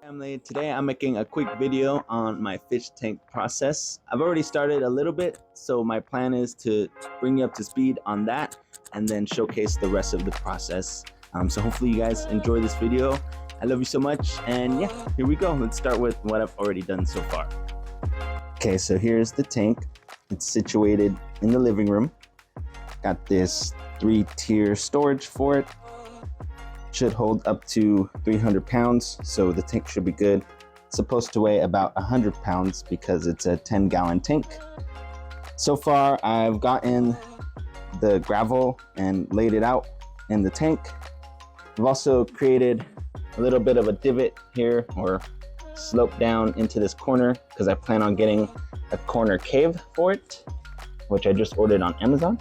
Family, today I'm making a quick video on my fish tank process. I've already started a little bit, so my plan is to bring you up to speed on that and then showcase the rest of the process. So hopefully you guys enjoy this video. I love you so much, and yeah, here we go. Let's start with what I've already done so far. Okay, so here's the tank. It's situated in the living room. Got this 3-tier storage for it. Should hold up to 300 pounds, so the tank should be good. It's supposed to weigh about 100 pounds because it's a 10-gallon tank. So far, I've gotten the gravel and laid it out in the tank. I've also created a little bit of a divot here, or slope down into this corner, because I plan on getting a corner cave for it, which I just ordered on Amazon.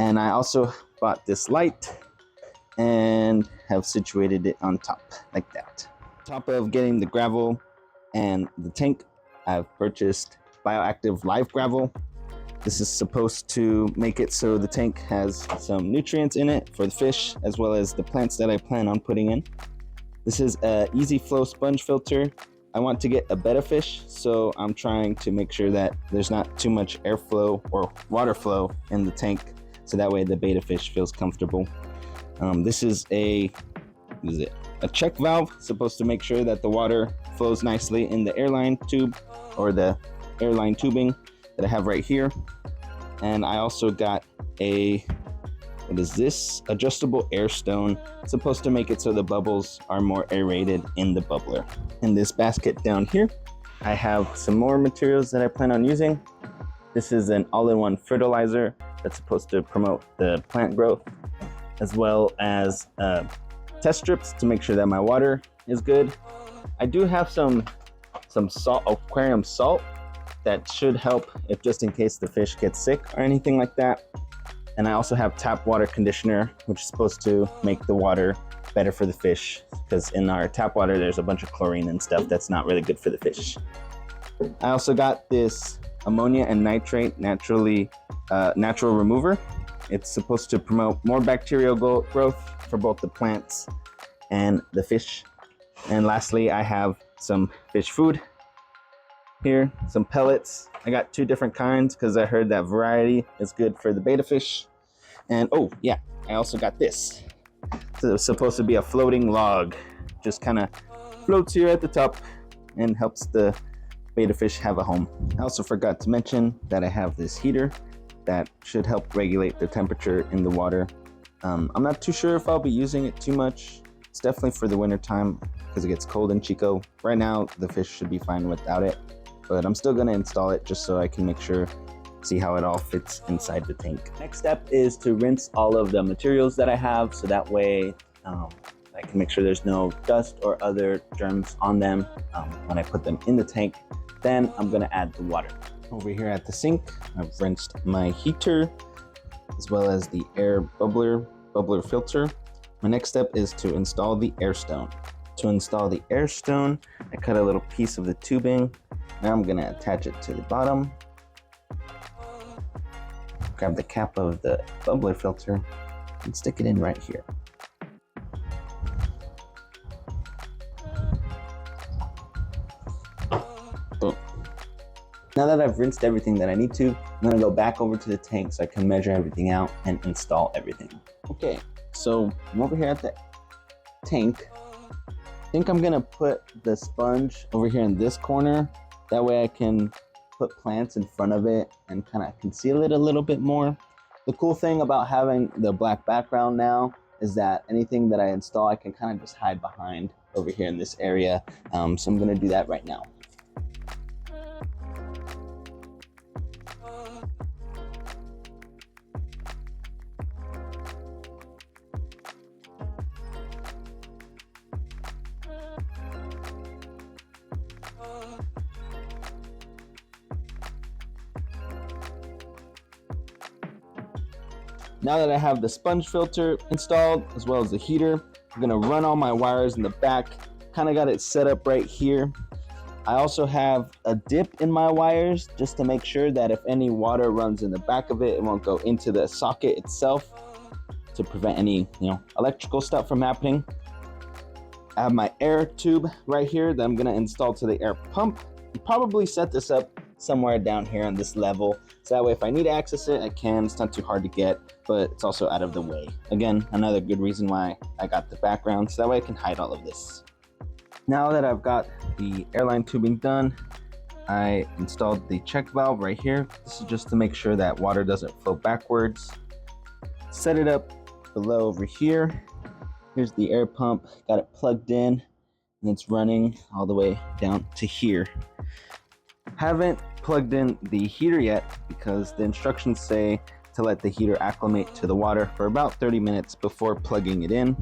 And I also bought this light and have situated it on top like that. On top of getting the gravel and the tank, I've purchased bioactive live gravel. This is supposed to make it so the tank has some nutrients in it for the fish, as well as the plants that I plan on putting in. This is an easy flow sponge filter. I want to get a betta fish, so I'm trying to make sure that there's not too much airflow or water flow in the tank, so that way the betta fish feels comfortable. This is a check valve, supposed to make sure that the water flows nicely in the airline tube, or the airline tubing that I have right here. And I also got a, adjustable air stone. It's supposed to make it so the bubbles are more aerated in the bubbler. In this basket down here, I have some more materials that I plan on using. This is an all-in-one fertilizer that's supposed to promote the plant growth, as well as test strips to make sure that my water is good. I do have some salt, aquarium salt, that should help if just in case the fish gets sick or anything like that. And I also have tap water conditioner, which is supposed to make the water better for the fish, because in our tap water there's a bunch of chlorine and stuff that's not really good for the fish. I also got this ammonia and nitrate natural remover. It's supposed to promote more bacterial growth for both the plants and the fish. And lastly, I have some fish food here, some pellets. I got 2 different kinds because I heard that variety is good for the betta fish. And oh yeah, I also got this. So it's supposed to be a floating log. Just kind of floats here at the top and helps the betta fish have a home. I also forgot to mention that I have this heater that should help regulate the temperature in the water. I'm not too sure if I'll be using it too much. It's definitely for the winter time because it gets cold in Chico. Right now, the fish should be fine without it, but I'm still gonna install it just so I can make sure, see how it all fits inside the tank. Next step is to rinse all of the materials that I have, so that way I can make sure there's no dust or other germs on them when I put them in the tank. Then I'm gonna add the water. Over here at the sink, I've rinsed my heater as well as the air bubbler filter. My next step is to install the air stone. To install the air stone, I cut a little piece of the tubing. Now I'm gonna attach it to the bottom. Grab the cap of the bubbler filter and stick it in right here. Boom. Now that I've rinsed everything that I need to, I'm gonna go back over to the tank so I can measure everything out and install everything. Okay, so I'm over here at the tank. I think I'm gonna put the sponge over here in this corner. That way I can put plants in front of it and kind of conceal it a little bit more. The cool thing about having the black background now is that anything that I install, I can kind of just hide behind over here in this area. So I'm gonna do that right now. Now that I have the sponge filter installed, as well as the heater, I'm gonna run all my wires in the back. Kind of got it set up right here. I also have a dip in my wires just to make sure that if any water runs in the back of it, it won't go into the socket itself, to prevent any, electrical stuff from happening. I have my air tube right here that I'm gonna install to the air pump. I'll probably set this up somewhere down here on this level, so that way if I need to access it, I can. It's not too hard to get, but it's also out of the way. Again, another good reason why I got the background, so that way I can hide all of this. Now that I've got the airline tubing done, I installed the check valve right here. This is just to make sure that water doesn't flow backwards. Set it up below over here. Here's the air pump, got it plugged in, and it's running all the way down to here. Haven't plugged in the heater yet because the instructions say to let the heater acclimate to the water for about 30 minutes before plugging it in.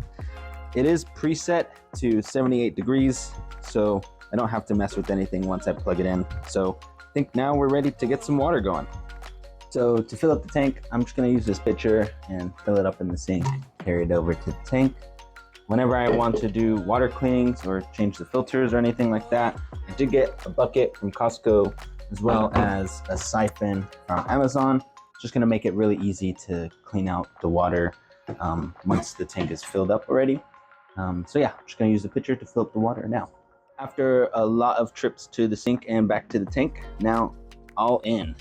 It is preset to 78 degrees, so I don't have to mess with anything once I plug it in. So I think now we're ready to get some water going. So to fill up the tank, I'm just gonna use this pitcher and fill it up in the sink, carry it over to the tank. Whenever I want to do water cleanings or change the filters or anything like that, I did get a bucket from Costco as well as a siphon from Amazon. Just gonna make it really easy to clean out the water once the tank is filled up already. So yeah, I'm just gonna use the pitcher to fill up the water now. After a lot of trips to the sink and back to the tank, now all in.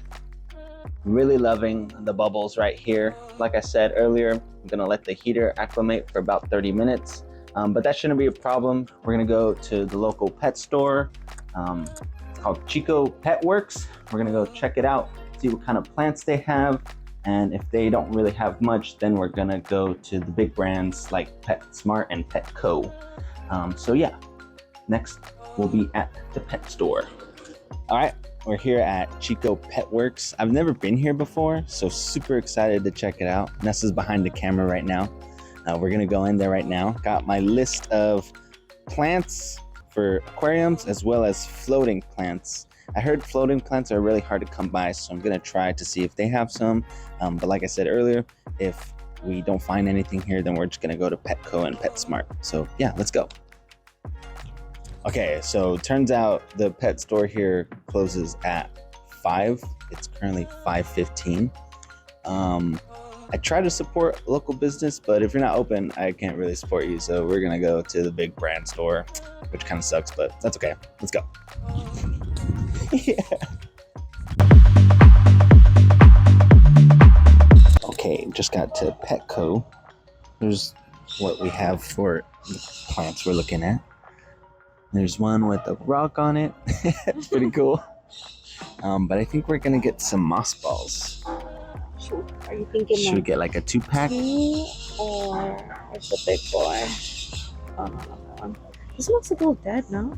Really loving the bubbles right here. Like I said earlier, I'm gonna let the heater acclimate for about 30 minutes, but that shouldn't be a problem. We're gonna go to the local pet store. It's called Chico Pet Works. We're gonna go check it out, see what kind of plants they have, and if they don't really have much, then we're gonna go to the big brands like PetSmart and Petco. So yeah, next we'll be at the pet store. All right. We're here at Chico Pet Works. I've never been here before, so super excited to check it out. Nessa's behind the camera right now. We're gonna go in there right now. Got my list of plants for aquariums as well as floating plants. I heard floating plants are really hard to come by, so I'm gonna try to see if they have some. But like I said earlier, if we don't find anything here, then we're just gonna go to Petco and PetSmart. So yeah, let's go. Okay, so turns out the pet store here closes at 5. It's currently 5:15. I try to support local business, but if you're not open, I can't really support you. So we're gonna go to the big brand store, which kind of sucks, but that's okay. Let's go. Yeah. Okay, just got to Petco. Here's what we have for the plants we're looking at. There's one with a rock on it. It's pretty cool. But I think we're gonna get some moss balls. Are you thinking Should we get like a 2-pack? 2 or it's a big boy? Oh no, not that one. This looks a little dead, no?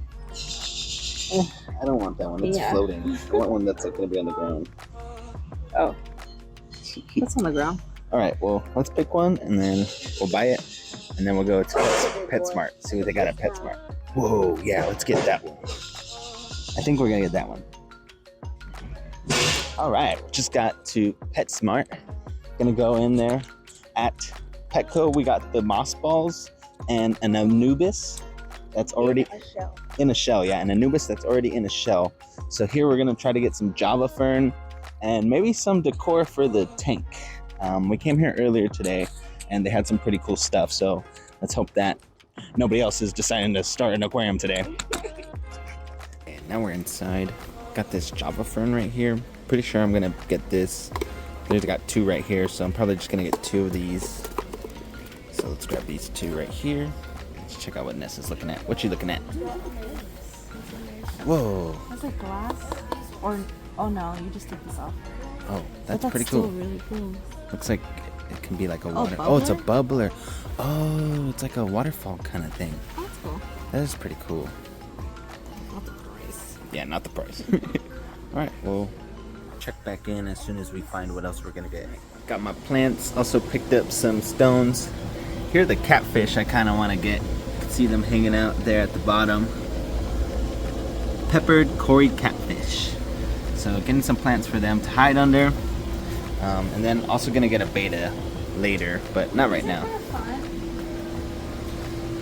I don't want that one. It's floating. I want one that's like gonna be on the ground. Oh, that's on the ground. All right. Well, let's pick one and then we'll buy it, and then we'll go to PetSmart. See what they got at PetSmart. Whoa, yeah, let's get that one. I think we're gonna get that one. All right, just got to PetSmart. Gonna go in there. At Petco, we got the moss balls and an Anubis that's already in a shell. Yeah, an Anubis that's already in a shell. So here we're gonna try to get some Java Fern and maybe some decor for the tank. We came here earlier today and they had some pretty cool stuff. So let's hope that nobody else is deciding to start an aquarium today. And now we're inside. Got this Java Fern right here. Pretty sure I'm gonna get this. There's got 2 right here, so I'm probably just gonna get 2 of these. So let's grab these 2 right here. Let's check out what Nessa's looking at. What you looking at? Whoa. That's like glass? Or, oh no, you just took this off. Oh, that's pretty still cool. Really cool. Looks like it can be like a water. Bubbler? Oh, it's a bubbler. Oh, it's like a waterfall kind of thing. Oh, that's cool. That is pretty cool. Not the price. Yeah, not the price. All right, well, check back in as soon as we find what else we're gonna get. Got my plants. Also picked up some stones. Here are the catfish I kind of want to get. You can see them hanging out there at the bottom. Peppered Cory catfish. So getting some plants for them to hide under. And then also gonna get a beta later, but not right now.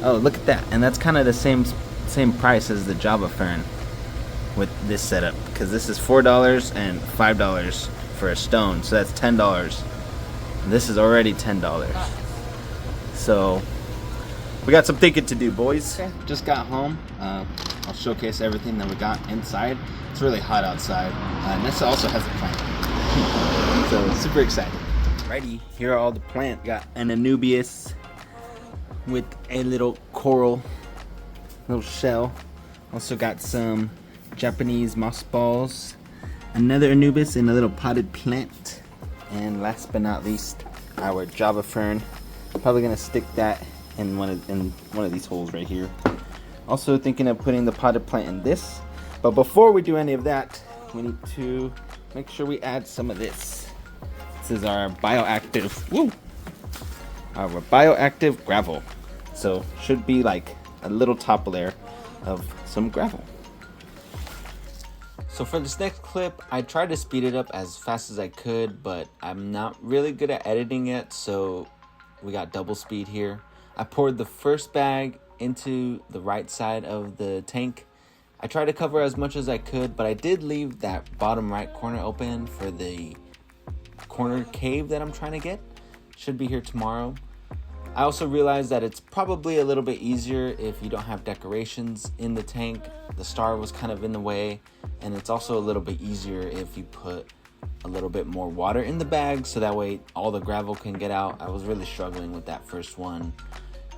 Oh, look at that. And that's kind of the same price as the Java Fern with this setup, because this is $4 and $5 for a stone, so that's $10. This is already $10. So We got some thinking to do, boys. Okay. Just got home. I'll showcase everything that we got inside. It's really hot outside. Nessa also has a plant. So super excited. Righty, here are all the plants. Got an Anubias with a little coral, little shell. Also got some Japanese moss balls. Another Anubis in a little potted plant. And last but not least, our Java fern. Probably gonna stick that in one of these holes right here. Also thinking of putting the potted plant in this. But before we do any of that, we need to make sure we add some of this. This is our bioactive, our bioactive gravel. So should be like a little top layer of some gravel. So for this next clip, I tried to speed it up as fast as I could, but I'm not really good at editing it, so we got double speed here. I poured the first bag into the right side of the tank. I tried to cover as much as I could, but I did leave that bottom right corner open for the corner cave that I'm trying to get. Should be here tomorrow. I also realized that it's probably a little bit easier if you don't have decorations in the tank. The star was kind of in the way, and it's also a little bit easier if you put a little bit more water in the bag, so that way all the gravel can get out. I was really struggling with that first one.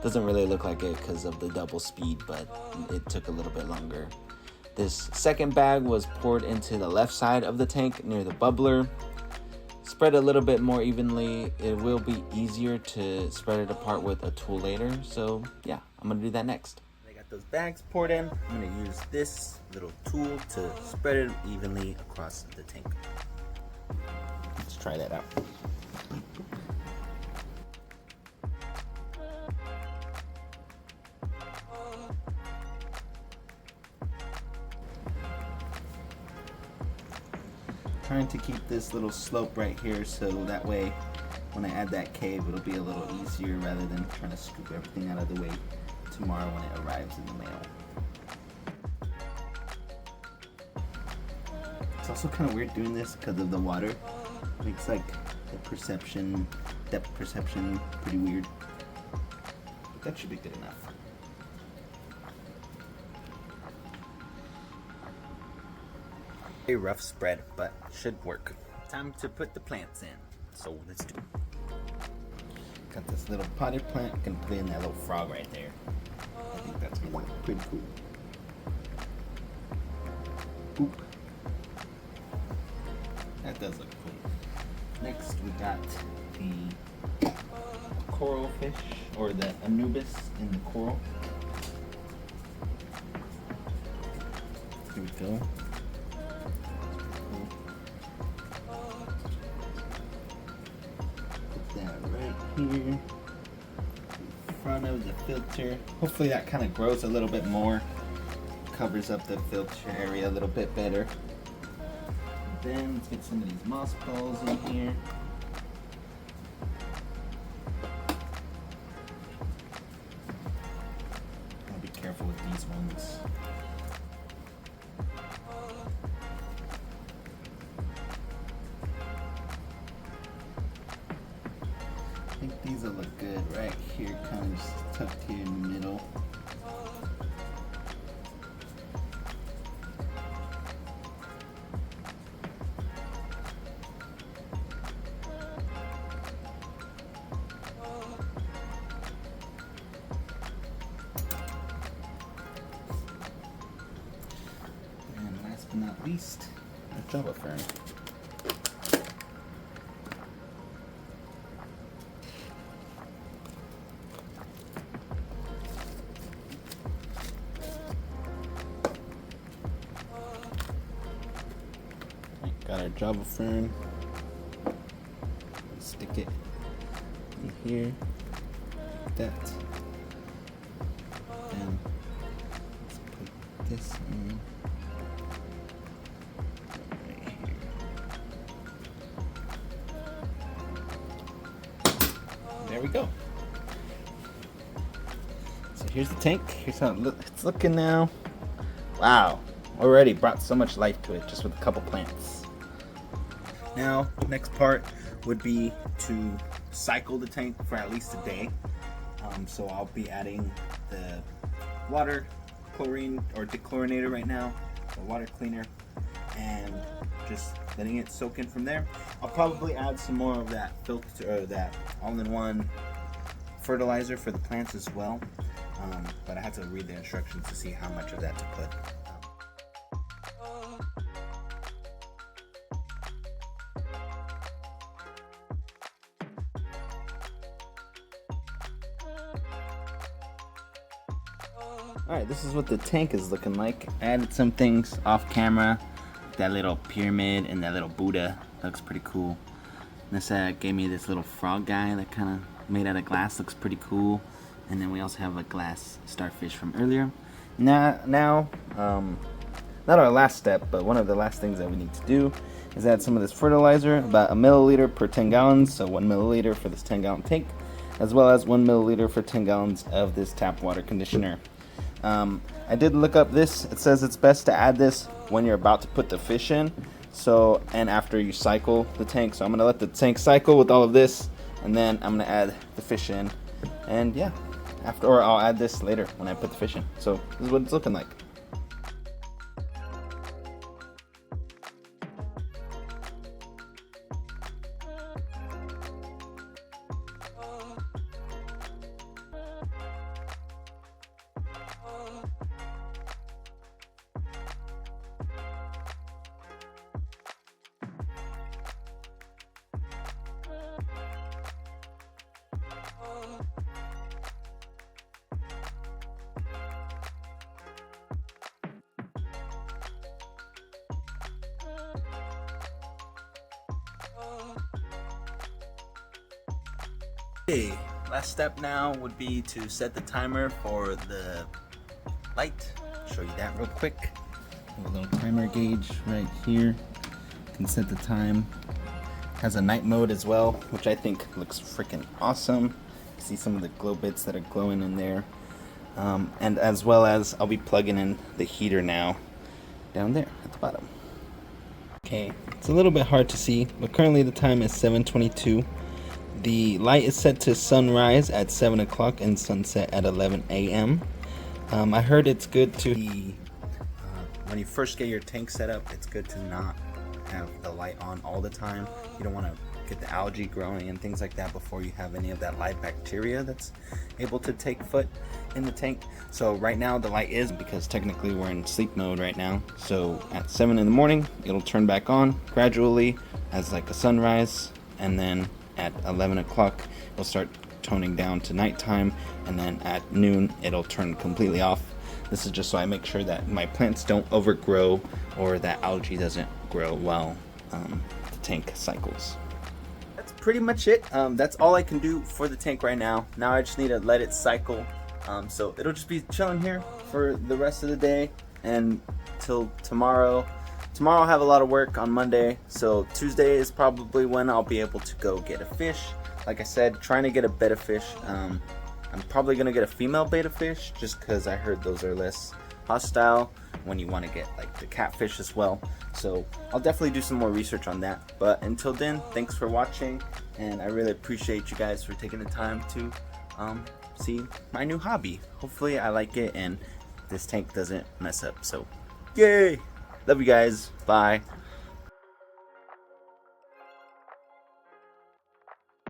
Doesn't really look like it because of the double speed, but it took a little bit longer. This second bag was poured into the left side of the tank near the bubbler. Spread a little bit more evenly. It will be easier to spread it apart with a tool later, so yeah, I'm gonna do that next. I got those bags poured in. I'm gonna use this little tool to spread it evenly across the tank. Let's try that out. Trying to keep this little slope right here so that way when I add that cave it'll be a little easier rather than trying to scoop everything out of the way tomorrow when it arrives in the mail. It's also kind of weird doing this because of the water. It makes like the perception, depth perception pretty weird. But that should be good enough. A rough spread, but should work. Time to put the plants in. So let's do it. Got this little potted plant. Gonna put in that little frog right there. I think that's gonna look pretty cool. Boop. That does look cool. Next we got the coral fish, or the Anubis in the coral. Here we go. Here in front of the filter. Hopefully that kind of grows a little bit more, covers up the filter area a little bit better. Then let's get some of these moss balls in here. I'll be careful with these ones. I think these will look good right here, kind of just tucked here in the middle. And last but not least, a Java fern. Got our Java fern. Stick it in here, like that. And let's put this in right here. There we go. So here's the tank. Here's how it's looking now. Wow, already brought so much life to it just with a couple plants. Now, next part would be to cycle the tank for at least a day. So I'll be adding the water chlorine or dechlorinator right now, the water cleaner, and just letting it soak in from there. I'll probably add some more of that filter or that all-in-one fertilizer for the plants as well, but I have to read the instructions to see how much of that to put. Alright, this is what the tank is looking like. I added some things off camera. That little pyramid and that little Buddha looks pretty cool. This gave me this little frog guy that kind of made out of glass, looks pretty cool. And then we also have a glass starfish from earlier. Now, not our last step, but one of the last things that we need to do is add some of this fertilizer, about 1 milliliter per 10 gallons, so 1 milliliter for this 10-gallon tank, as well as 1 milliliter for 10 gallons of this tap water conditioner. I did look up this. It says it's best to add this when you're about to put the fish in, so, and after you cycle the tank. So I'm gonna let the tank cycle with all of this, and then I'm gonna add the fish in, and yeah, or I'll add this later when I put the fish in. So this is what it's looking like. Okay, last step now would be to set the timer for the light. Show you that real quick. A little timer gauge right here. You can set the time. Has a night mode as well, which I think looks freaking awesome. You see some of the glow bits that are glowing in there. And as well as I'll be plugging in the heater now down there at the bottom. Okay, it's a little bit hard to see, but currently the time is 7:22. The light is set to sunrise at 7 o'clock and sunset at 11 a.m. I heard it's good to when you first get your tank set up, it's good to not have the light on all the time. You don't want to get the algae growing and things like that before you have any of that live bacteria that's able to take foot in the tank. So right now the light is, because technically we're in sleep mode right now, so at 7 in the morning it'll turn back on gradually as like a sunrise, and then at 11 o'clock it'll start toning down to nighttime, and then at noon it'll turn completely off. This is just so I make sure that my plants don't overgrow or that algae doesn't grow while the tank cycles. That's pretty much it. That's all I can do for the tank right now. Now I just need to let it cycle. So it'll just be chilling here for the rest of the day and till tomorrow. Tomorrow I'll have a lot of work on Monday, so Tuesday is probably when I'll be able to go get a fish. Like I said, trying to get a betta fish. I'm probably gonna get a female betta fish just because I heard those are less hostile when you want to get like the catfish as well. So I'll definitely do some more research on that. But until then, thanks for watching, and I really appreciate you guys for taking the time to see my new hobby. Hopefully I like it and this tank doesn't mess up. So yay! Love you guys. Bye.